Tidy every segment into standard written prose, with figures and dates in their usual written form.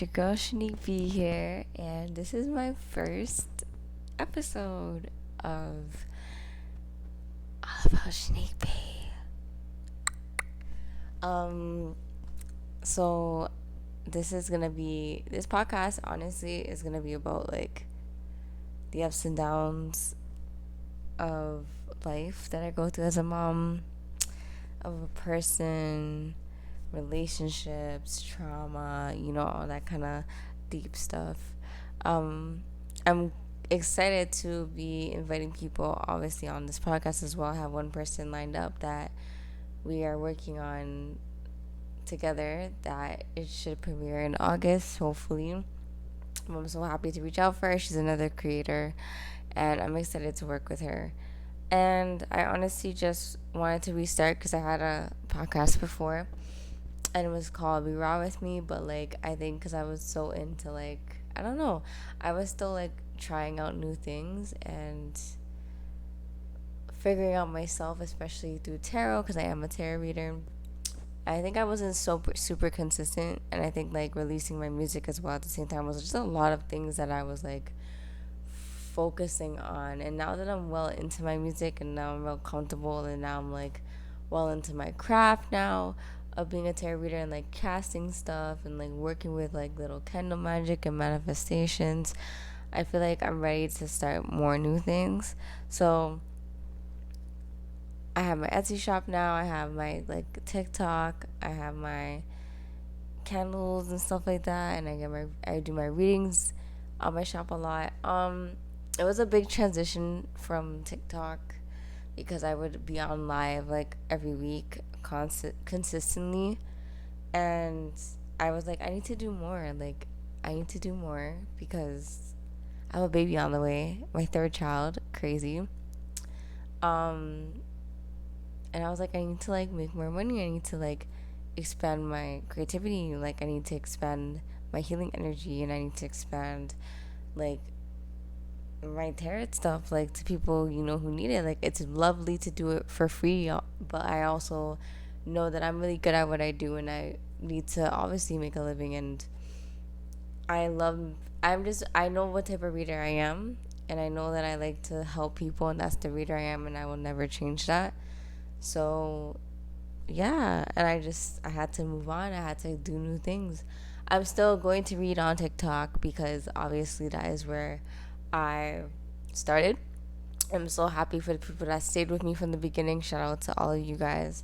your girl Sheenique here, and this is my first episode of All About Sheenique B. Um, so this podcast honestly is gonna be about like the ups and downs of life that I go through as a mom, of a person, relationships, trauma, all that kind of deep stuff. I'm excited to be inviting people, obviously, on this podcast as well. I have one person lined up that we are working on together that it should premiere in August, hopefully. I'm so happy to reach out for her. She's another creator, and I'm excited to work with her. And I honestly just wanted to restart because I had a podcast before and it was called Be Raw With Me, but like I think because I was so into like, I don't know, I was still like trying out new things and figuring out myself, especially through tarot because I am a tarot reader. I think I wasn't so super consistent, and I think like releasing my music as well at the same time was just a lot of things that I was like focusing on. And now that I'm well into my music and now I'm real comfortable and now I'm like well into my craft now of being a tarot reader and like casting stuff and like working with like little candle magic and manifestations, I feel like I'm ready to start more new things. So I have my Etsy shop now, I have my like TikTok, I have my candles and stuff like that, and I do my readings on my shop a lot. It was a big transition from TikTok because I would be on live like every week consistently, and I was like, I need to do more. Like, I need to do more because I have a baby on the way, my third child, crazy. Um, and I was like, I need to like make more money. I need to like expand my creativity. Like, I need to expand my healing energy, and I need to expand like my tarot stuff like to people who need it. Like, it's lovely to do it for free, but I also know that I'm really good at what I do and I need to obviously make a living. And I love I know what type of reader I am, and I know that I like to help people, and that's the reader I am, and I will never change that. So yeah, and I had to move on. I had to do new things. I'm still going to read on TikTok because obviously that is where I started. I'm so happy for the people that stayed with me from the beginning. Shout out to all of you guys.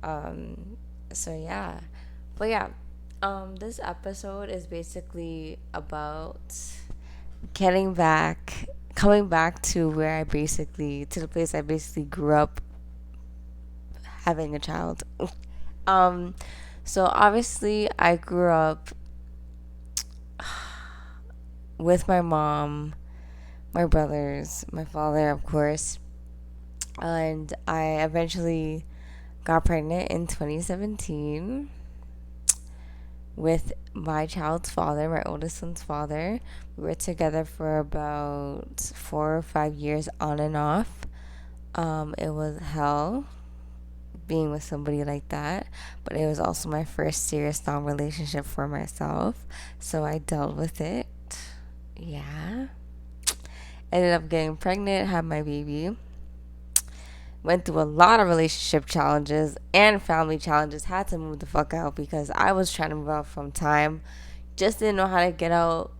Um, so yeah, but yeah, this episode is basically about getting back, coming back to to the place I basically grew up having a child. Um, so obviously I grew up with my mom, my brothers, my father, of course, and I eventually got pregnant in 2017 with my child's father, my oldest son's father. We were together for about 4 or 5 years on and off. It was hell being with somebody like that, but it was also my first serious long relationship for myself, so I dealt with it. Yeah. Ended up getting pregnant, had my baby. Went through a lot of relationship challenges and family challenges. Had to move the fuck out because I was trying to move out from time. Just didn't know how to get out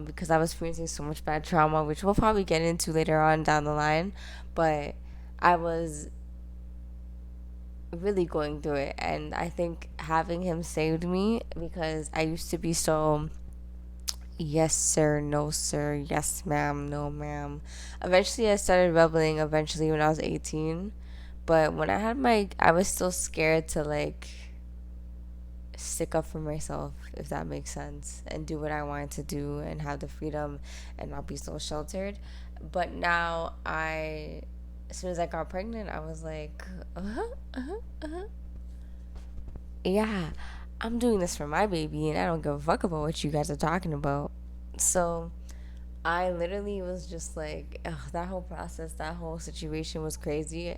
because I was experiencing so much bad trauma, which we'll probably get into later on down the line. But I was really going through it. And I think having him saved me because I used to be so yes sir, no sir, yes ma'am, no ma'am. Eventually I started rebelling eventually when I was 18. But when I was still scared to like stick up for myself, if that makes sense, and do what I wanted to do and have the freedom and not be so sheltered. But now as soon as I got pregnant, I was like, yeah, I'm doing this for my baby and I don't give a fuck about what you guys are talking about. So I literally was just like, ugh, that whole process, that whole situation was crazy.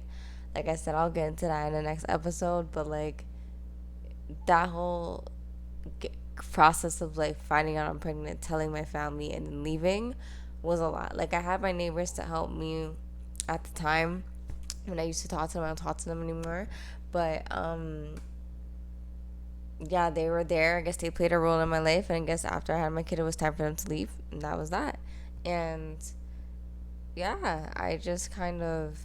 Like I said, I'll get into that in the next episode, but like that whole process of like finding out I'm pregnant, telling my family, and then leaving was a lot. Like I had my neighbors to help me at the time when I used to talk to them. I don't talk to them anymore, but yeah, they were there. I guess they played a role in my life, and I guess after I had my kid, it was time for them to leave, and that was that. And yeah, I just kind of,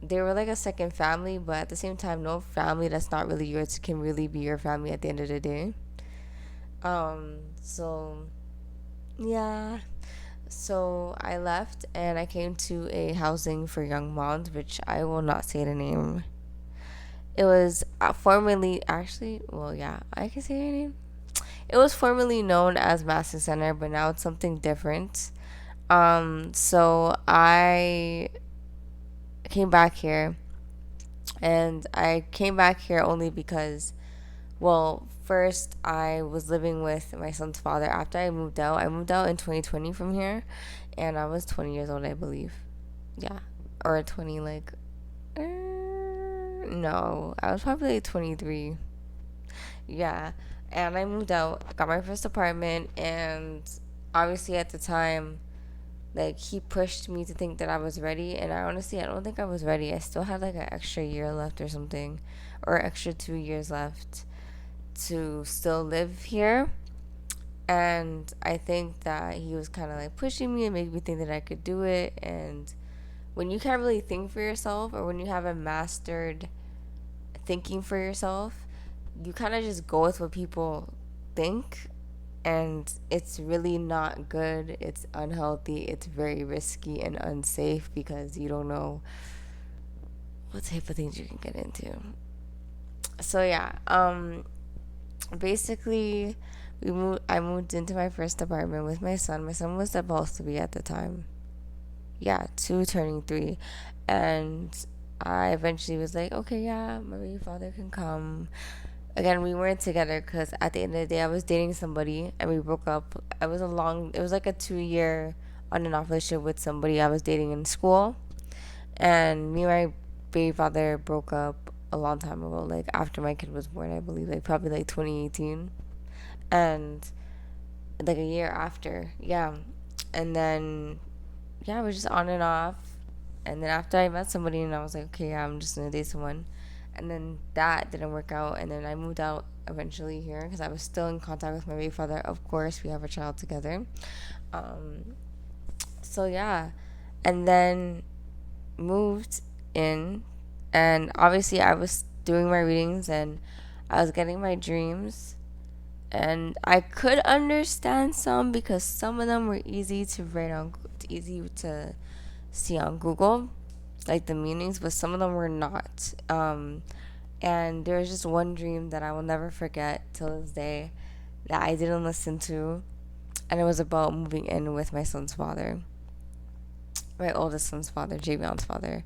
they were like a second family, but at the same time, no family that's not really yours can really be your family at the end of the day. So yeah, so I left and I came to a housing for young moms, which I will not say the name. It was formerly, actually, well, yeah, I can say the name. It was formerly known as Master Center, but now it's something different. So I came back here, and I came back here only because, well, first I was living with my son's father after I moved out in 2020 from here, and I was 20 years old, I believe. Yeah, or 20, like, no, I was probably like 23. Yeah, and I moved out, got my first apartment, and obviously at the time, like he pushed me to think that I was ready, and I don't think I was ready. I still had like an extra year left or something, or extra 2 years left to still live here. And I think that he was kind of like pushing me and making me think that I could do it. And when you can't really think for yourself, or when you haven't mastered thinking for yourself, you kind of just go with what people think. And it's really not good. It's unhealthy. It's very risky and unsafe because you don't know what type of things you can get into. So yeah, basically, I moved into my first apartment with my son. My son was supposed to be at the time, yeah, 2 turning 3, and I eventually was like, okay, yeah, my baby father can come. Again, we weren't together because at the end of the day, I was dating somebody and we broke up. It was like a 2 year on and off relationship with somebody I was dating in school, and me and my baby father broke up a long time ago, like after my kid was born, I believe, like probably like 2018, and like a year after, yeah. And then yeah, it was just on and off. And then after I met somebody and I was like, okay, yeah, I'm just gonna date someone. And then that didn't work out. And then I moved out eventually here because I was still in contact with my baby father. Of course, we have a child together. Um, so yeah, and then moved in, and obviously I was doing my readings and I was getting my dreams, and I could understand some because some of them were easy to write on, easy to see on Google, like the meanings, but some of them were not. And there was just one dream that I will never forget till this day that I didn't listen to, and it was about moving in with my son's father, my oldest son's father, Javion's father.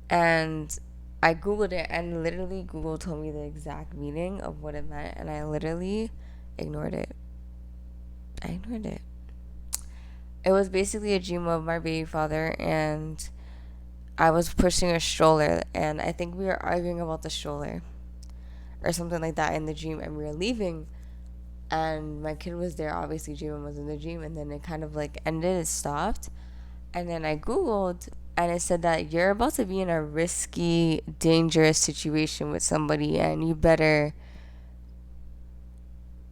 And I Googled it, and literally Google told me the exact meaning of what it meant, and I literally ignored it. I ignored it. It was basically a dream of my baby father, and I was pushing a stroller, and I think we were arguing about the stroller or something like that in the dream, and we were leaving, and my kid was there. Obviously, Javen was in the dream, and then it kind of like ended, it stopped, and then I Googled, and it said that you're about to be in a risky, dangerous situation with somebody, and you better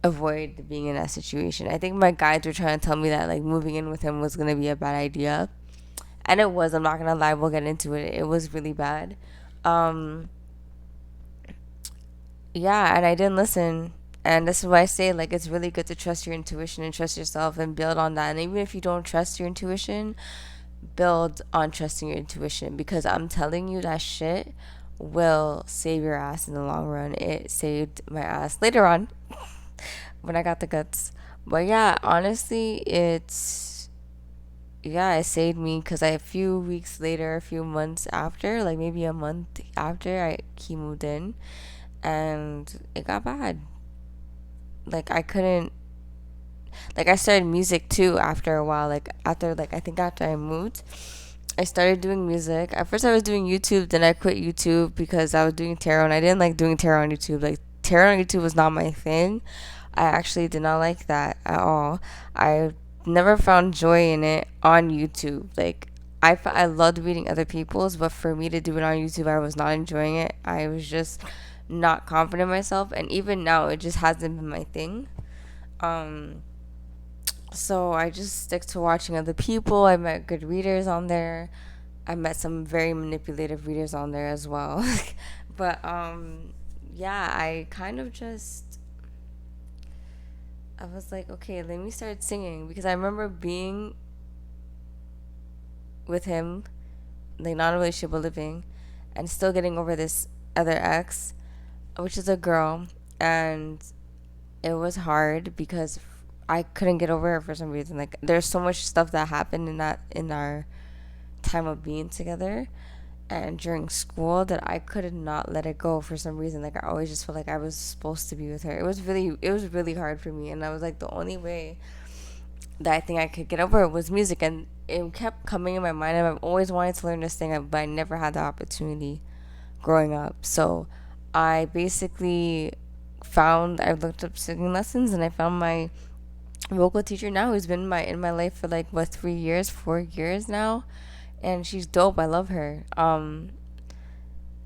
avoid being in that situation. I think my guides were trying to tell me that like moving in with him was gonna be a bad idea, and it was. I'm not gonna lie. We'll get into it. It was really bad. Um, yeah, and I didn't listen. And this is why I say like it's really good to trust your intuition and trust yourself and build on that. And even if you don't trust your intuition, build on trusting your intuition, because I'm telling you that shit will save your ass in the long run. It saved my ass later on when I got the guts. But yeah, honestly, it saved me because a few weeks later, a few months after, like maybe a month after, he moved in, and it got bad. Like I couldn't, like I started music too after a while. Like after, like I think after I moved, I started doing music. At first I was doing YouTube, then I quit YouTube because I was doing tarot, and I didn't like doing tarot on YouTube. Like tarot on YouTube was not my thing. I actually did not like that at all. I never found joy in it on YouTube. Like, I loved reading other people's, but for me to do it on YouTube, I was not enjoying it. I was just not confident in myself, and even now, it just hasn't been my thing. Um, so I just stick to watching other people. I met good readers on there. I met some very manipulative readers on there as well. But yeah, I kind of just I was like, okay, let me start singing because I remember being with him, like not in a relationship but living, and still getting over this other ex, which is a girl, and it was hard because I couldn't get over her for some reason. Like there's so much stuff that happened in our time of being together and during school that I could not let it go for some reason. Like I always just felt like I was supposed to be with her. It was really hard for me, and I was like the only way that I think I could get over it was music, and it kept coming in my mind. And I've always wanted to learn this thing, but I never had the opportunity growing up. So I basically I looked up singing lessons, and I found my vocal teacher now who's been in my life for like what 3 years, 4 years now, and she's dope. I love her.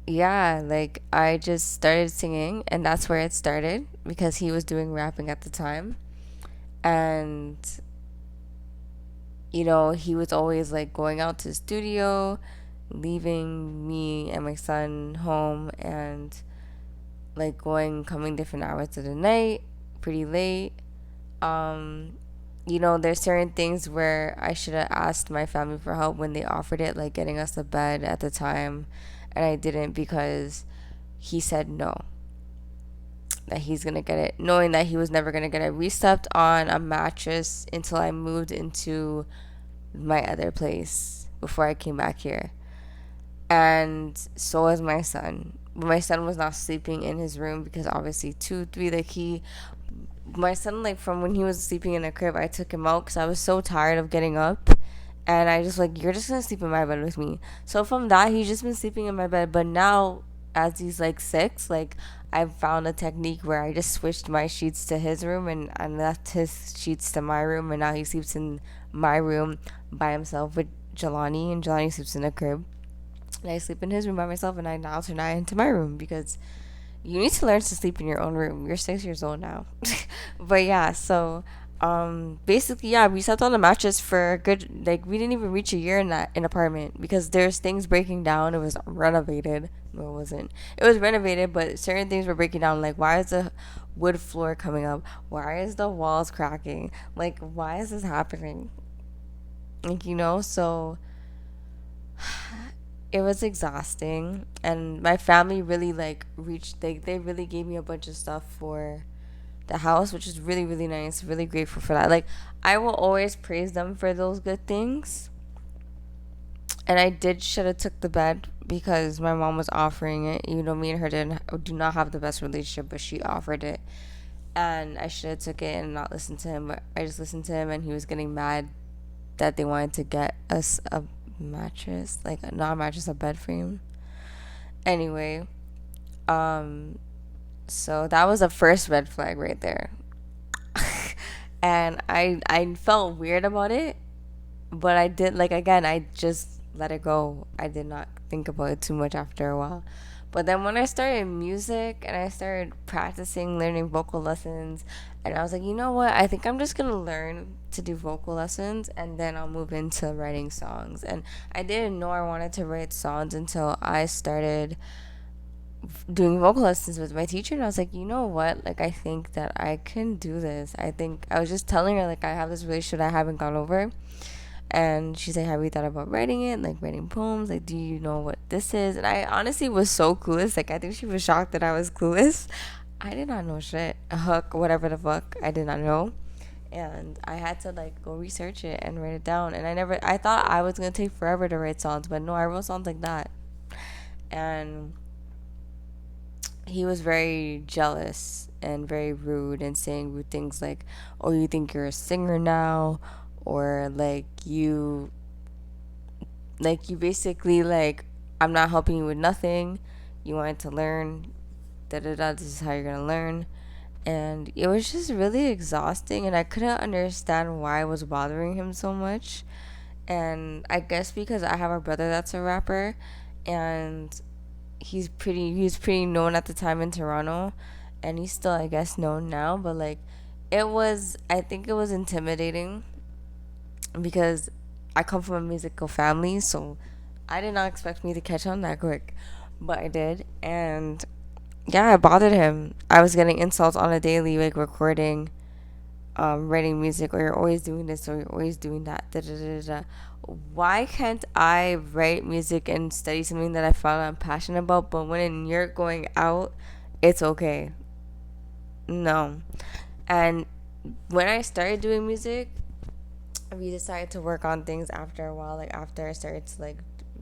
Yeah, like I just started singing, and that's where it started because he was doing rapping at the time, and he was always like going out to the studio, leaving me and my son home, and like coming different hours of the night, pretty late. Um, there's certain things where I should have asked my family for help when they offered it, like getting us a bed at the time, and I didn't because he said no, that he's gonna get it, knowing that he was never gonna get it. We slept on a mattress until I moved into my other place before I came back here. And so was my son. But my son was not sleeping in his room because obviously 2 3 like my son, like from when he was sleeping in a crib, I took him out because I was so tired of getting up, and I just like, you're just gonna sleep in my bed with me. So from that, he's just been sleeping in my bed. But now, as he's like 6, like I've found a technique where I just switched my sheets to his room, and I left his sheets to my room, and now he sleeps in my room by himself with Jelani, and Jelani sleeps in a crib, and I sleep in his room by myself, and I now turn that into my room because you need to learn to sleep in your own room. You're 6 years old now. But yeah, so basically, yeah, we slept on the mattress for a good, like, we didn't even reach a year in that in apartment because there's things breaking down. It was renovated. No, it wasn't. It was renovated, but certain things were breaking down. Like, why is the wood floor coming up? Why is the walls cracking? Like, why is this happening? Like, so it was exhausting, and my family really like reached, they really gave me a bunch of stuff for the house, which is really really nice. Really grateful for that. Like, I will always praise them for those good things. And I did should have took the bed because my mom was offering it. Me and her do not have the best relationship, but she offered it, and I should have took it and not listened to him. But I just listened to him, and he was getting mad that they wanted to get us a mattress, like not a mattress, a bed frame. Anyway, um, so that was the first red flag right there. And I felt weird about it, but I did, like, again, I just let it go. I did not think about it too much after a while. But then when I started music and I started practicing, learning vocal lessons, and I was like, you know what? I think I'm just gonna learn to do vocal lessons, and then I'll move into writing songs. And I didn't know I wanted to write songs until I started doing vocal lessons with my teacher, and I was like, you know what? Like, I think that I can do this. I think I was just telling her, like, I have this relationship I haven't gone over, and she's like, have you thought about writing it, like writing poems? Like, do you know what this is? And I honestly was so clueless. Like, I think she was shocked that I was clueless. I did not know shit. A hook, whatever the fuck, I did not know. And I had to like go research it and write it down. And I thought I was gonna take forever to write songs, but no, I wrote songs like that. And he was very jealous and very rude and saying rude things like, oh, you think you're a singer now? Or like you basically, like, I'm not helping you with nothing. You wanted to learn, da da da, this is how you're gonna learn. And it was just really exhausting, and I couldn't understand why it was bothering him so much. And I guess because I have a brother that's a rapper, and he was pretty known at the time in Toronto, and he's still, I guess, known now. But like, I think it was intimidating because I come from a musical family, so I did not expect me to catch on that quick, but I did. And yeah, it bothered him. I was getting insults on a daily, like recording, writing music, or you're always doing this, or you're always doing that. Da, da, da, da. Why can't I write music and study something that I found I'm passionate about, but when you're going out, it's okay? No. And when I started doing music, we decided to work on things after a while. Like after I started to like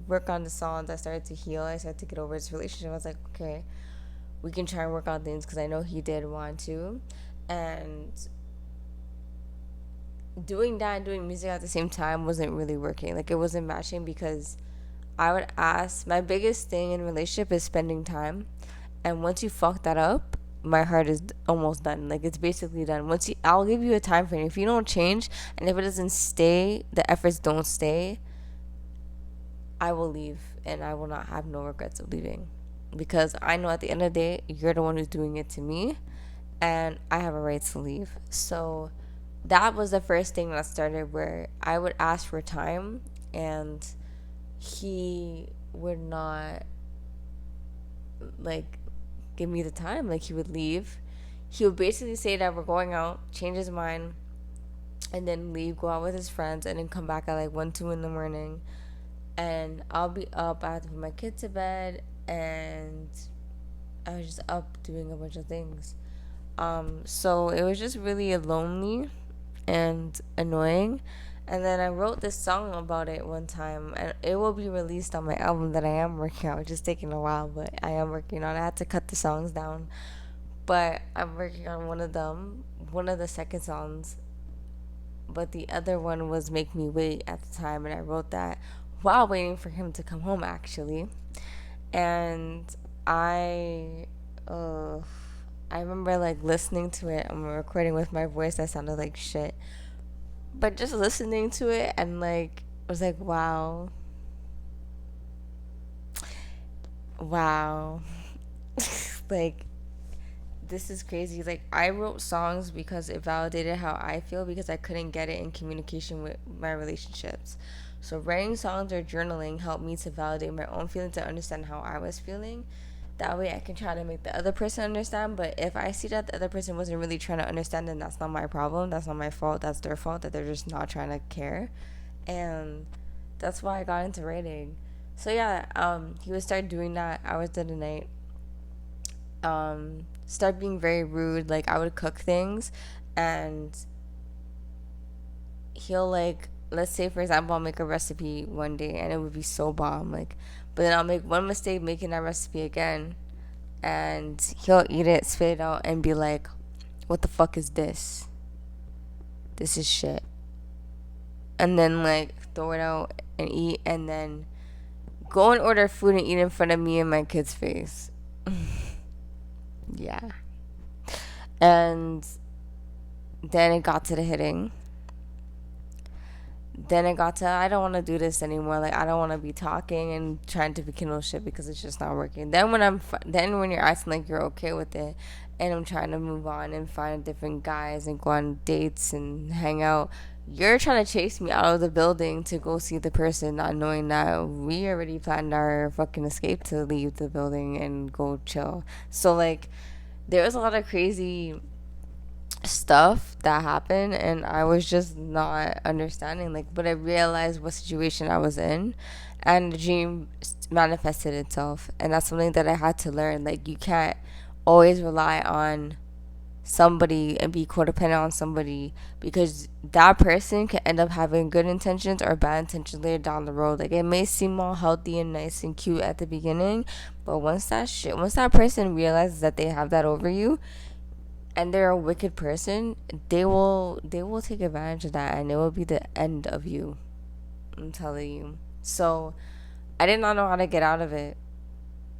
work on the songs, I started to heal. I started to get over this relationship. I was like, okay, we can try and work on things because I know he did want to, and doing that and doing music at the same time wasn't really working. Like it wasn't matching because I would ask. My biggest thing in relationship is spending time, and once you fuck that up, my heart is almost done. Like it's basically done. I'll give you a time frame. If you don't change and if it doesn't stay, the efforts don't stay, I will leave, and I will not have no regrets of leaving, because I know at the end of the day you're the one who's doing it to me, and I have a right to leave. So that was the first thing that started, where I would ask for time and he would not like give me the time. Like he would leave. He would basically say that we're going out, change his mind, and then leave, go out with his friends, and then come back at like 1, 2 in the morning. And I'll be up. I have to put my kid to bed, and I was just up doing a bunch of things. So it was just really lonely and annoying. And then I wrote this song about it one time, and it will be released on my album that I am working on. It's just taking a while, but I am working on it. I had to cut the songs down, but I'm working on one of them, one of the second songs. But the other one was Make Me Wait at the time, and I wrote that while waiting for him to come home, actually. And I, uh, I remember like listening to it. I'm recording with my voice that sounded like shit, but just listening to it and like I was like, wow, wow, like this is crazy. Like I wrote songs because it validated how I feel, because I couldn't get it in communication with my relationships. So writing songs or journaling helped me to validate my own feelings and understand how I was feeling. That way I can try to make the other person understand. But if I see that the other person wasn't really trying to understand, then that's not my problem. That's not my fault. That's their fault that they're just not trying to care. And that's why I got into writing. So yeah, he would start doing that hours of the night. Start being very rude. Like I would cook things, and he'll like, let's say for example I'll make a recipe one day and it would be so bomb, like, but then I'll make one mistake making that recipe again, and he'll eat it, spit it out, and be like, what the fuck is this? This is shit. And then like throw it out and eat, and then go and order food and eat in front of me and my kid's face. Yeah. And then it got to the hitting. Then it got to, I don't want to do this anymore. Like I don't want to be talking and trying to rekindle shit because it's just not working. Then when you're acting like you're okay with it, and I'm trying to move on and find different guys and go on dates and hang out, you're trying to chase me out of the building to go see the person, not knowing that we already planned our fucking escape to leave the building and go chill. So like there was a lot of crazy stuff that happened, and I was just not understanding, like, but I realized what situation I was in, and the dream manifested itself. And that's something that I had to learn. Like you can't always rely on somebody and be codependent on somebody, because that person can end up having good intentions or bad intentions later down the road. Like it may seem all healthy and nice and cute at the beginning, but once that person realizes that they have that over you and they're a wicked person, they will take advantage of that, and it will be the end of you. I'm telling you. So I did not know how to get out of it.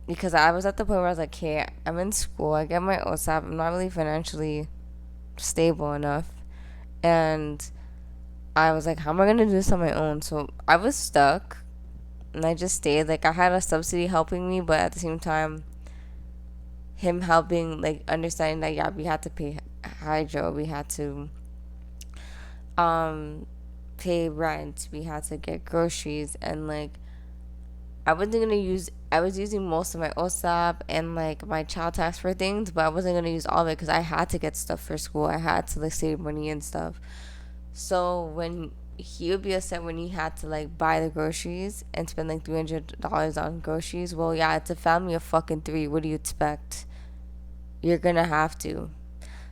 because I was at the point where I was like, hey, I'm in school, I get my OSAP, I'm not really financially stable enough, and I was like, how am I gonna do this on my own? So I was stuck, and I just stayed. Like I had a subsidy helping me, but at the same time, him helping, like understanding that yeah, we had to pay hydro, we had to um pay rent, we had to get groceries, and like I wasn't gonna use. I was using most of my OSAP and like my child tax for things, but I wasn't gonna use all of it because I had to get stuff for school. I had to like save money and stuff. So when he would be upset when he had to like buy the groceries and spend like $300 on groceries. Well, yeah, it's a family of fucking three. What do you expect? You're gonna have to.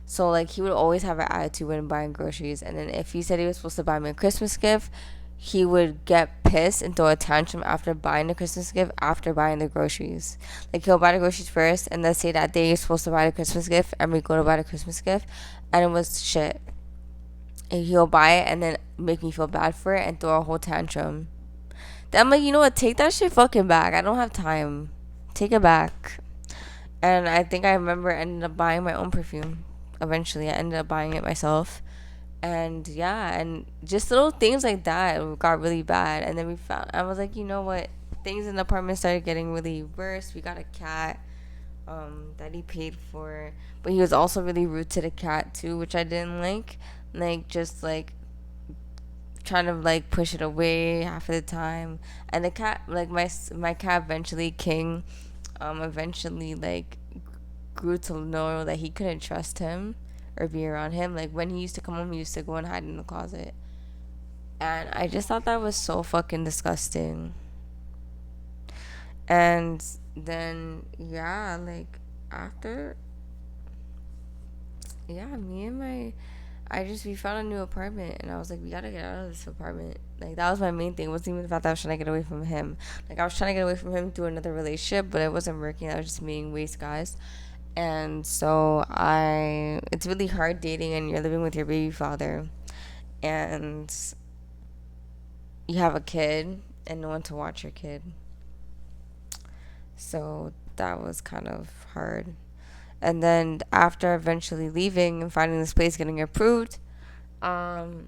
So like he would always have an attitude when buying groceries, and then if he said he was supposed to buy me a Christmas gift, he would get pissed and throw a tantrum after buying the Christmas gift after buying the groceries. Like he'll buy the groceries first, and then say that day you're supposed to buy the Christmas gift, and we go to buy the Christmas gift, and it was shit. And he'll buy it and then make me feel bad for it and throw a whole tantrum. Then I'm like, you know what? Take that shit fucking back. I don't have time. Take it back. And I think I remember ended up buying my own perfume. Eventually, I ended up buying it myself. And yeah, and just little things like that got really bad. And then I was like, you know what? Things in the apartment started getting really worse. We got a cat that he paid for. But he was also really rude to the cat too, which I didn't like. Like, just like trying to like push it away half of the time. And the cat, like my cat eventually, King, eventually like grew to know that he couldn't trust him or be around him. Like when he used to come home, he used to go and hide in the closet. And I just thought that was so fucking disgusting. And then yeah, like after yeah, me and my we found a new apartment, and I was like, we gotta get out of this apartment. Like that was my main thing. It wasn't even the fact that I was trying to get away from him. Like I was trying to get away from him through another relationship, but it wasn't working. I was just being waste guys. And so it's really hard dating and you're living with your baby father, and you have a kid and no one to watch your kid. So that was kind of hard. And then after eventually leaving and finding this place, getting approved, um,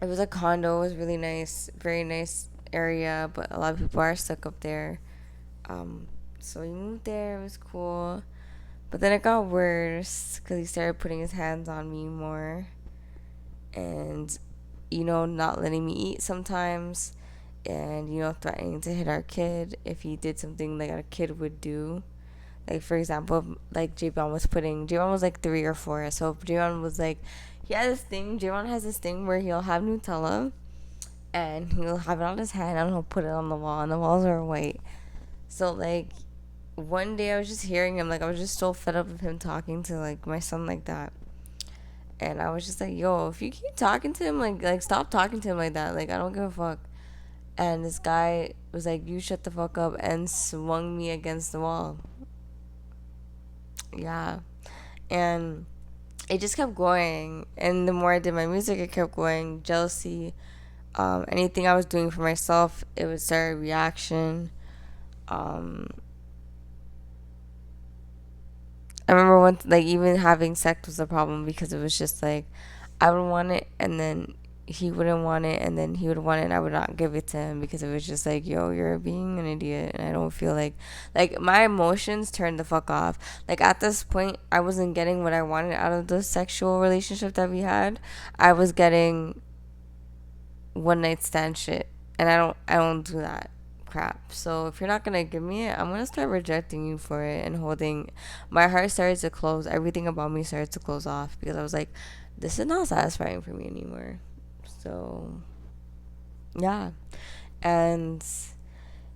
it was a condo. It was really nice, very nice area, but a lot of people are stuck up there. Um, so we moved there. It was cool, but then it got worse because he started putting his hands on me more, and not letting me eat sometimes, and threatening to hit our kid if he did something like a kid would do. Like for example, like Javon was like 3 or 4, so Javon was like, Javon has this thing where he'll have Nutella and he'll have it on his hand and he'll put it on the wall, and the walls are white. So like one day I was just hearing him, like I was just so fed up of him talking to like my son like that. And I was just like, yo, if you keep talking to him, like stop talking to him like that. Like I don't give a fuck. And this guy was like, you shut the fuck up, and swung me against the wall. Yeah. And it just kept going. And the more I did my music, it kept going. Jealousy. Anything I was doing for myself, it would start a reaction. Um, I remember once, like, even having sex was a problem because it was just like, I would want it, and then he wouldn't want it, and then he would want it, and I would not give it to him because it was just like, yo, you're being an idiot, and I don't feel like my emotions turned the fuck off. Like, at this point, I wasn't getting what I wanted out of the sexual relationship that we had. I was getting one night stand shit, and I don't do that crap. So if you're not gonna give me it, I'm gonna start rejecting you for it and holding. My heart started to close. Everything about me started to close off because I was like, this is not satisfying for me anymore. So yeah, and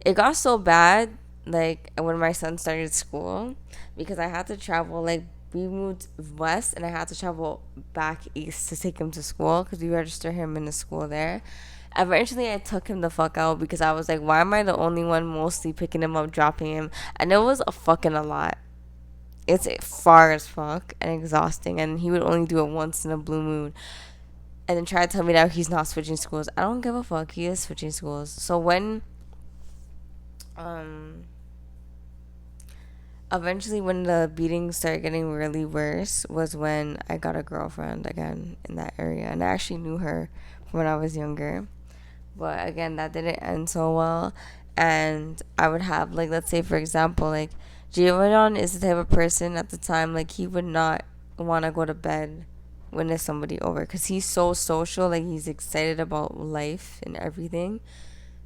it got so bad like when my son started school, because I had to travel. Like we moved west and I had to travel back east to take him to school because we register him in the school there. Eventually I took him the fuck out because I was like, why am I the only one mostly picking him up, dropping him? And it was a lot. It's far as fuck and exhausting, and he would only do it once in a blue moon and then try to tell me that he's not switching schools. I don't give a fuck. He is switching schools. So when um Eventually, when the beatings started getting really worse, was when I got a girlfriend again in that area, and I actually knew her from when I was younger. But again, that didn't end so well. And I would have, like, let's say for example, like, Giovanni is the type of person at the time, like, he would not want to go to bed when there's somebody over, because he's so social, like, he's excited about life and everything.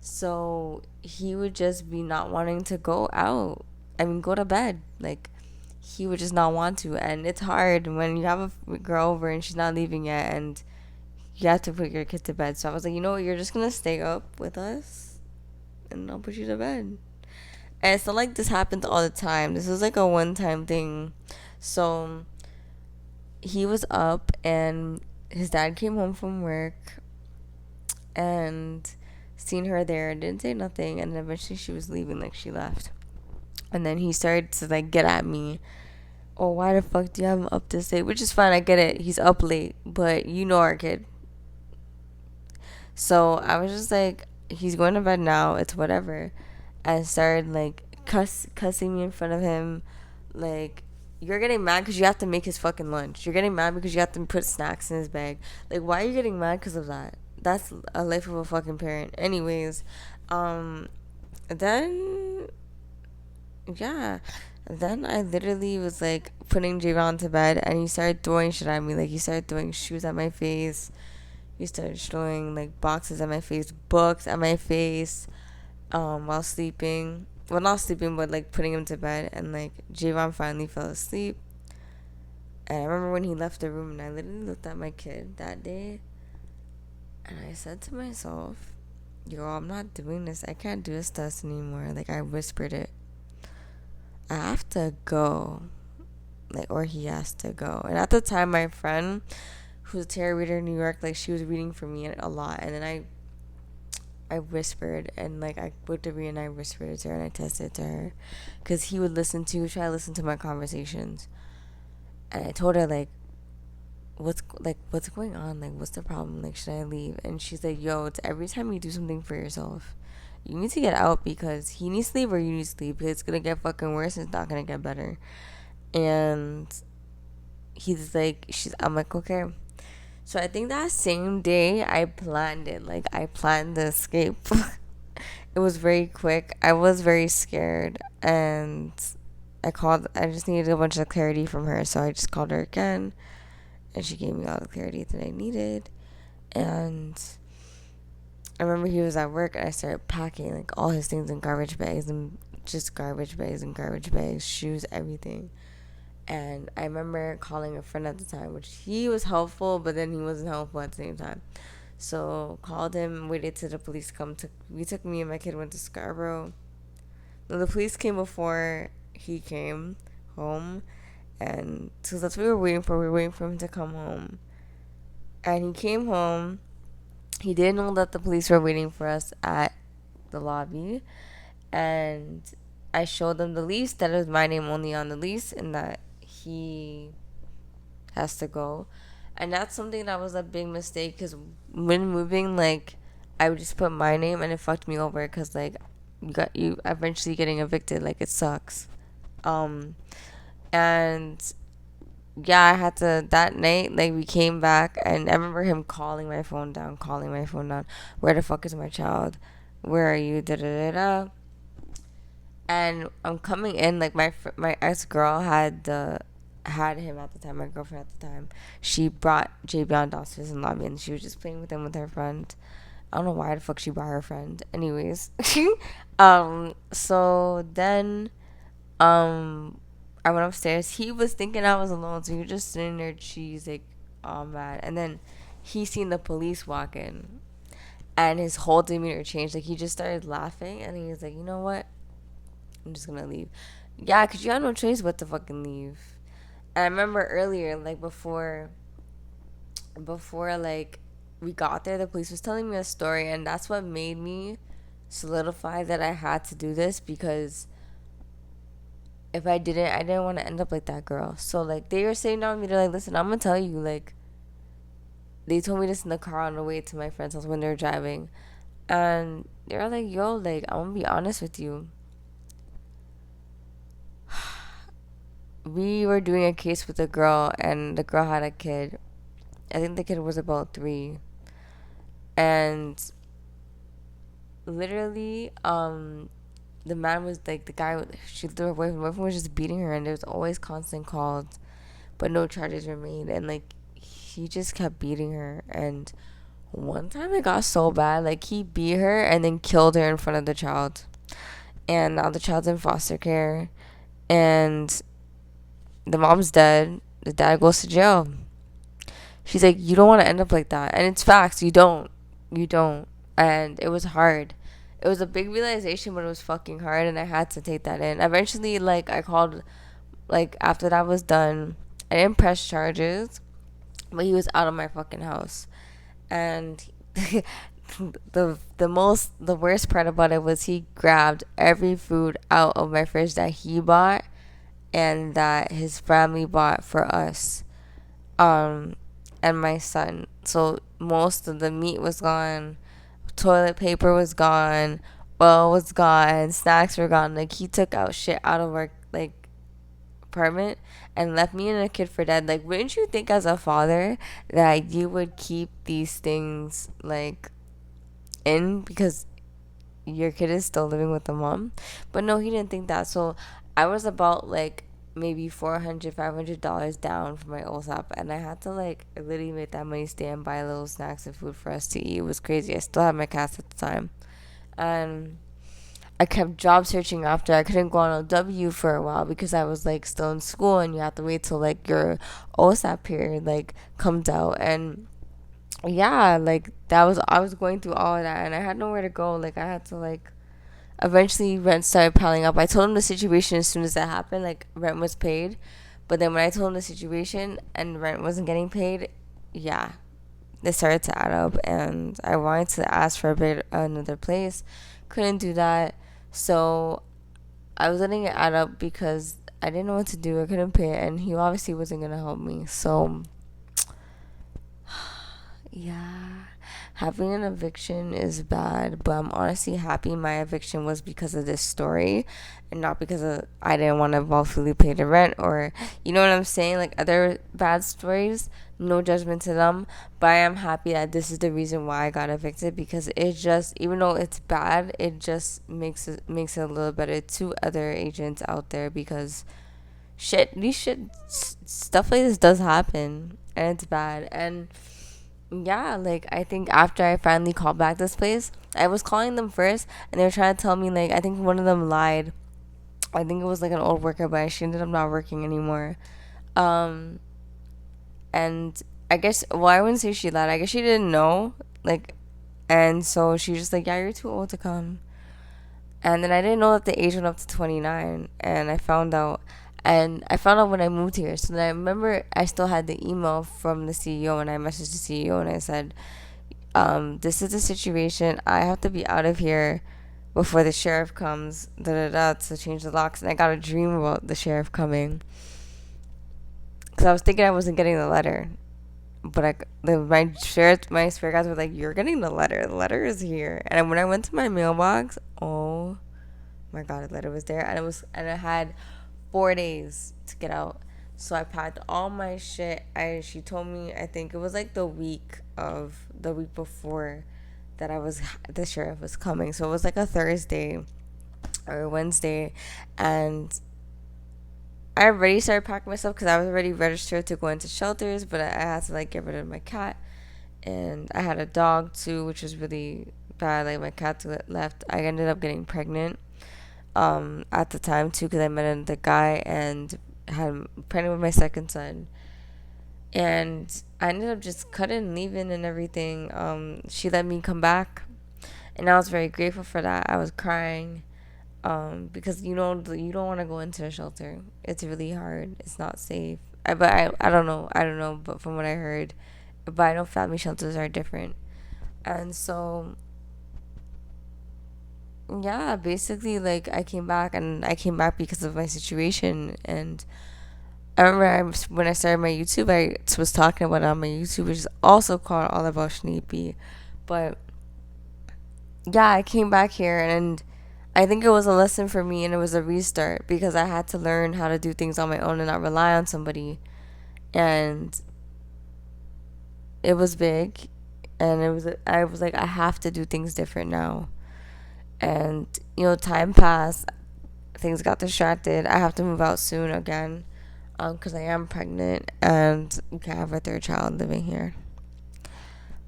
So he would just be not wanting to go out. I mean, go to bed. Like, he would just not want to. And it's hard when you have a girl over and she's not leaving yet, and you have to put your kid to bed. So I was like, you know what? You're just going to stay up with us, and I'll put you to bed. And it's not like this happens all the time. This was like a one time thing. So he was up, and his dad came home from work and seen her there, didn't say nothing, and then eventually she was leaving, like, she left. And then he started to, like, get at me. Oh, why the fuck do you have him up this late? Which is fine, I get it, he's up late, but you know our kid. So I was just like, he's going to bed now, it's whatever. And started, like, cussing me in front of him. Like, you're getting mad because you have to make his fucking lunch. You're getting mad because you have to put snacks in his bag. Like, why are you getting mad because of that? That's a life of a fucking parent. Anyways, then, yeah. Then I literally was, like, putting Javon to bed, and he started throwing shit at me. Like, he started throwing shoes at my face. He started throwing, like, boxes at my face, books at my face, while sleeping. Well, not sleeping, but, like, putting him to bed. And, like, Javon finally fell asleep. And I remember when he left the room, and I literally looked at my kid that day, and I said to myself, yo, I'm not doing this. I can't do this to us anymore. Like, I whispered it. I have to go. Like, or he has to go. And at the time, my friend, who's a tarot reader in New York, like, she was reading for me a lot. And then I whispered, and, like, I looked at her and I whispered it to her, and I tested it to her, because he would try to listen to my conversations. And I told her, like, what's going on? Like, what's the problem? Like, should I leave? And she's like, yo, it's every time you do something for yourself, you need to get out, because he needs to leave or you need to leave, because it's gonna get fucking worse and it's not gonna get better. And I'm like, okay. So I think that same day I planned it. Like, I planned the escape. It was very quick. I was very scared, and I just needed a bunch of clarity from her, so I just called her again, and she gave me all the clarity that I needed. And I remember he was at work, and I started packing, like, all his things in garbage bags, and just garbage bags and garbage bags, shoes, everything. And I remember calling a friend at the time, which he was helpful, but then he wasn't helpful at the same time. So called him, waited till the police come. We took me and my kid went to Scarborough. No, the police came before he came home, and so that's what we were waiting for. We were waiting for him to come home, and he came home. He didn't know that the police were waiting for us at the lobby, and I showed them the lease, that it was my name only on the lease, and that he has to go. And that's something that was a big mistake, because when moving, like, I would just put my name, and it fucked me over, because, like, you eventually getting evicted, like, it sucks. And yeah, I had to, that night, like, we came back, and I remember him calling my phone down, where the fuck is my child, where are you, da da da da. And I'm coming in, like, my ex-girl had him at the time, my girlfriend at the time. She brought JB downstairs in the lobby, and she was just playing with him with her friend. I don't know why the fuck she brought her friend. Anyways. So then, I went upstairs. He was thinking I was alone, so he was just sitting there, cheese, like, all mad. And then he seen the police walk in, and his whole demeanor changed. Like, he just started laughing, and he was like, you know what? I'm just gonna leave. Yeah, because you had no choice but to fucking leave. And I remember earlier, like, before, like, we got there, the police was telling me a story, and that's what made me solidify that I had to do this, because if I didn't want to end up like that girl. So, like, they were saying down to me, they're like, listen, I'm gonna tell you, like, they told me this in the car on the way to my friend's house when they were driving, and they were like, yo, like, I'm gonna be honest with you, we were doing a case with a girl, and the girl had a kid. I think the kid was about 3, and literally, the man was like the guy. She threw her boyfriend was just beating her, and there was always constant calls, but no charges were made, and like he just kept beating her. And one time it got so bad, like he beat her and then killed her in front of the child, and now the child's in foster care, and the mom's dead. The dad goes to jail. She's like, you don't want to end up like that, and it's facts. You don't, and it was hard. It was a big realization, but it was fucking hard, and I had to take that in. Eventually, like I called, like after that was done, I didn't press charges, but he was out of my fucking house, and the worst part about it was he grabbed every food out of my fridge that he bought and that his family bought for us, um and my son. So most of the meat was gone, toilet paper was gone, oil was gone, snacks were gone. Like he took out shit out of our like apartment and left me and a kid for dead. Like, wouldn't you think as a father that you would keep these things like in because your kid is still living with the mom? But no, he didn't think that. So I was about like maybe $400 $500 down for my OSAP, and I had to like literally make that money stay and buy little snacks and food for us to eat. It was crazy. I still had my cats at the time, and I kept job searching after. I couldn't go on OW for a while because I was like still in school, and you have to wait till like your OSAP period like comes out. And yeah, like that was, I was going through all of that, and I had nowhere to go. Like I had to like eventually rent started piling up. I told him the situation as soon as that happened. Like rent was paid, but then when I told him the situation and rent wasn't getting paid, yeah, it started to add up, and I wanted to ask for a bit another place, couldn't do that. So I was letting it add up because I didn't know what to do. I couldn't pay it, and he obviously wasn't gonna help me. So yeah, having an eviction is bad, but I'm honestly happy my eviction was because of this story and not because of I didn't want to fully pay the rent, or you know what I'm saying, like other bad stories. No judgment to them, but I am happy that this is the reason why I got evicted, because it just, even though it's bad, it just makes it a little better to other agents out there, because stuff like this does happen and it's bad. And yeah, like I think after I finally called back this place, I was calling them first and they were trying to tell me, like, I think one of them lied. I think it was like an old worker, but she ended up not working anymore. Um, and I guess, well, I wouldn't say she lied. I guess she didn't know, like, and so she was just like, yeah, you're too old to come. And then I didn't know that the age went up to 29, and I found out when I moved here. So then I remember I still had the email from the CEO, and I messaged the CEO and I said, this is the situation. I have to be out of here before the sheriff comes, to change the locks. And I got a dream about the sheriff coming, because I was thinking I wasn't getting the letter. But my spirit guides were like, you're getting the letter. The letter is here. And when I went to my mailbox, oh my God, the letter was there. And I had 4 days to get out. So I packed all my shit. She told me, I think it was like the week before that the sheriff was coming. So it was like a Thursday or a Wednesday, and I already started packing myself because I was already registered to go into shelters, but I had to like get rid of my cat, and I had a dog too, which was really bad. Like my cat left. I ended up getting pregnant at the time too, because I met another guy and had pregnant with my second son, and I ended up just cutting and leaving and everything. She let me come back, and I was very grateful for that. I was crying, because you don't want to go into a shelter. It's really hard. It's not safe. I don't know, but from what I heard, but I know family shelters are different, and so yeah, basically, like I came back, and I came back because of my situation. And I remember when I started my YouTube, I was talking about it on my YouTube, which is also called All About Sheenique. But yeah, I came back here, and I think it was a lesson for me and it was a restart because I had to learn how to do things on my own and not rely on somebody. And it was big. And I was like, I have to do things different now. And, time passed. Things got distracted. I have to move out soon again because I am pregnant and we can have a third child living here.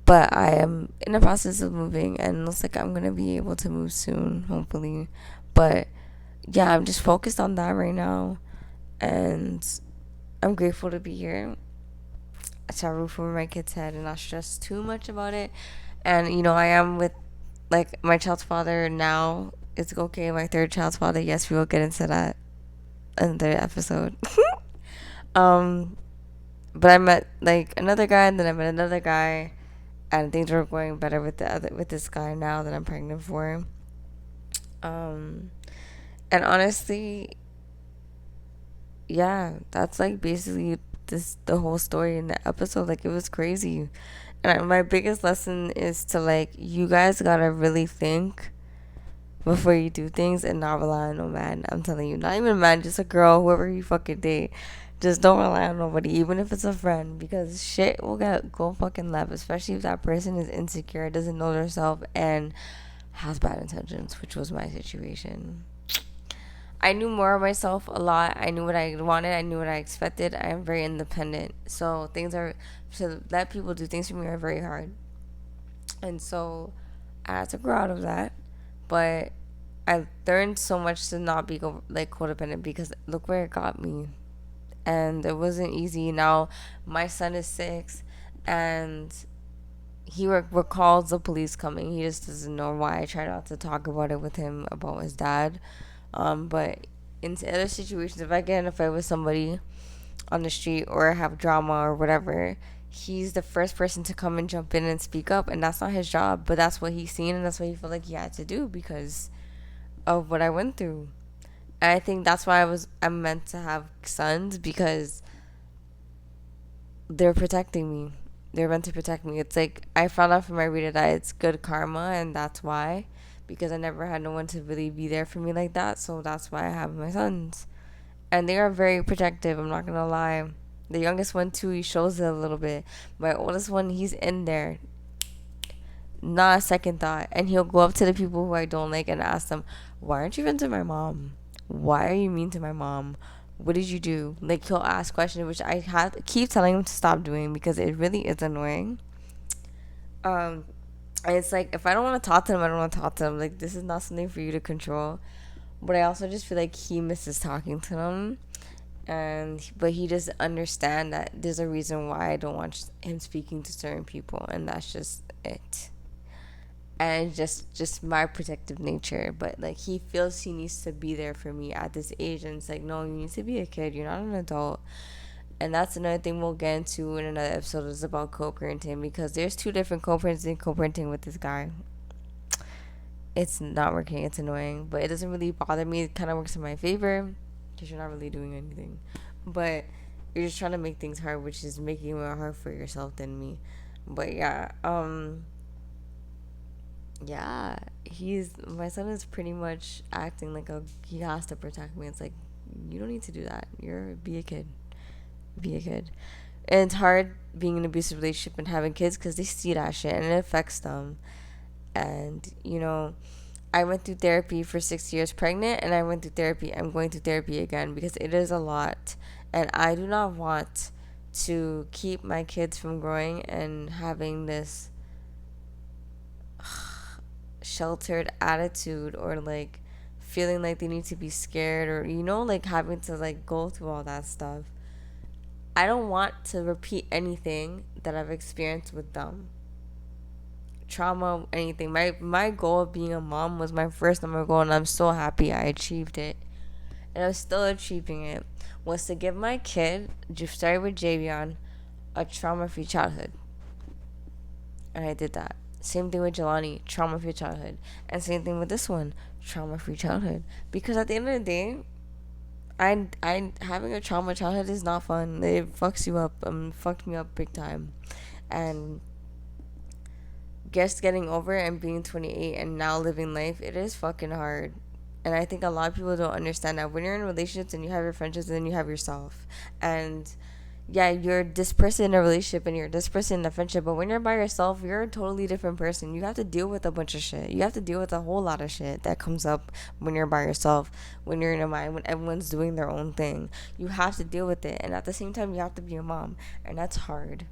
But I am in the process of moving and it looks like I'm going to be able to move soon, hopefully. But yeah, I'm just focused on that right now. And I'm grateful to be here. To roof over my kid's head and not stress too much about it. And, I am with, like, my child's father now. It's okay, my third child's father. Yes, we will get into that in the episode. um, but I met, like, another guy, and then I met another guy. And things were going better with this guy now that I'm pregnant for. Um, and honestly, yeah, that's like basically the whole story in the episode. Like it was crazy, and my biggest lesson is to like you guys gotta really think before you do things and not rely on no man. I'm telling you, not even a man, just a girl, whoever you fucking date. Just don't rely on nobody, even if it's a friend, because shit will go fucking left, especially if that person is insecure, doesn't know themselves, and has bad intentions, which was my situation. I knew more of myself a lot. I knew what I wanted. I knew what I expected. I am very independent. So to let people do things for me are very hard. And so I had to grow out of that. But I learned so much to not be like codependent because look where it got me. And it wasn't easy. Now my son is 6 and he recalls the police coming. He just doesn't know why. I try not to talk about it with him about his dad. But in other situations, if I get in a fight with somebody on the street or have drama or whatever, he's the first person to come and jump in and speak up. And that's not his job, but that's what he's seen and that's what he felt like he had to do because of what I went through. And I think that's why I'm meant to have sons because they're protecting me. They're meant to protect me. It's like I found out from my reader that it's good karma, and that's why, because I never had no one to really be there for me like that. So that's why I have my sons, and they are very protective. I'm not gonna lie. The youngest one too, he shows it a little bit. My oldest one, he's in there, not a second thought, and he'll go up to the people who I don't like and ask them, "Why aren't you into my mom? Why are you mean to my mom? What did you do?" Like he'll ask questions, which I had keep telling him to stop doing because it really is annoying. Um, and it's like if I don't want to talk to him, I don't want to talk to him. Like this is not something for you to control. But I also just feel like he misses talking to them, but he doesn't understand that there's a reason why I don't want him speaking to certain people, and that's just it. And just my protective nature, but like he feels he needs to be there for me at this age, and it's like no, you need to be a kid, you're not an adult. And that's another thing we'll get into in another episode is about co-parenting, because there's two different co-parenting with this guy. It's not working, it's annoying, but it doesn't really bother me. It kind of works in my favor because you're not really doing anything, but you're just trying to make things hard, which is making it more hard for yourself than me. But yeah, he's my son is pretty much acting like he has to protect me. It's like you don't need to do that. Be a kid, be a kid. And it's hard being in an abusive relationship and having kids because they see that shit and it affects them. And I went through therapy for 6 years pregnant, and I went through therapy. I'm going through therapy again because it is a lot, and I do not want to keep my kids from growing and having this sheltered attitude or like feeling like they need to be scared or like having to like go through all that stuff. I don't want to repeat anything that I've experienced with them. Trauma, anything. My goal of being a mom was my first number goal, and I'm so happy I achieved it. And I'm still achieving it. Was to give my kid, started with Javion, a trauma-free childhood. And I did that. Same thing with Jelani, trauma-free childhood. And same thing with this one, trauma-free childhood. Because at the end of the day, I having a trauma childhood is not fun. It fucks you up. Fucked me up big time. And just getting over it and being 28 and now living life, it is fucking hard. And I think a lot of people don't understand that when you're in relationships and you have your friendships and then you have yourself. And yeah, you're this person in a relationship and you're this person in a friendship, but when you're by yourself, you're a totally different person. You have to deal with a bunch of shit. You have to deal with a whole lot of shit that comes up when you're by yourself, when you're in a mind, when everyone's doing their own thing. You have to deal with it. And at the same time, you have to be a mom. And that's hard.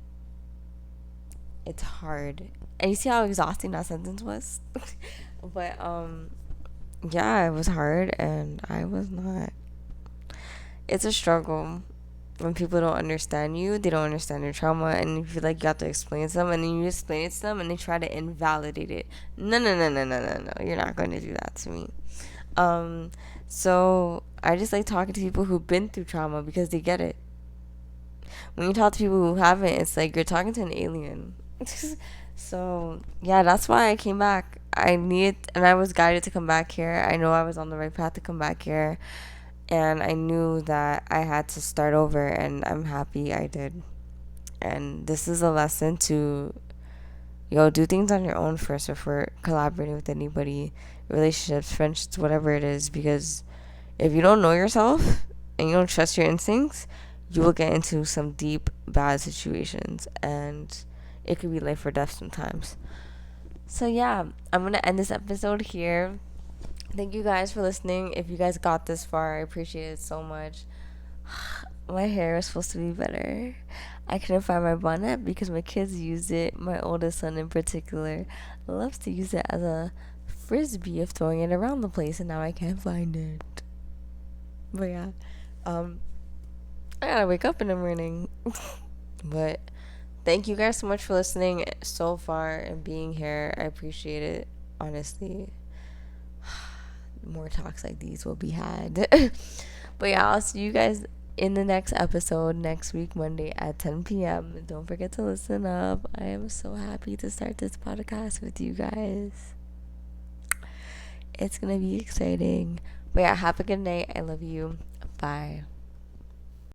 It's hard. And you see how exhausting that sentence was? But yeah, it was hard and I was not. It's a struggle when people don't understand you, they don't understand your trauma, and you feel like you have to explain it to them, and then you explain it to them, and they try to invalidate it. No, no, no, no, no, no, no. You're not going to do that to me. Um, so I just like talking to people who've been through trauma because they get it. When you talk to people who haven't, it's like you're talking to an alien. So yeah, that's why I came back. I needed, and I was guided to come back here. I know I was on the right path to come back here, and I knew that I had to start over, and I'm happy I did. And this is a lesson to, do things on your own first before collaborating with anybody, relationships, friendships, whatever it is, because if you don't know yourself and you don't trust your instincts, you will get into some deep bad situations, and it could be life or death sometimes. So yeah, I'm gonna end this episode here. Thank you guys for listening. If you guys got this far, I appreciate it so much. My hair was supposed to be better. I couldn't find my bonnet because my kids use it. My oldest son in particular loves to use it as a frisbee of throwing it around the place, and now I can't find it. But yeah, um, I gotta wake up in the morning. But thank you guys so much for listening so far and being here. I appreciate it, honestly. More talks like these will be had. But yeah, I'll see you guys in the next episode next week, Monday at 10 p.m. Don't forget to listen up. I am so happy to start this podcast with you guys. It's gonna be exciting. But yeah, have a good night. I love you. Bye.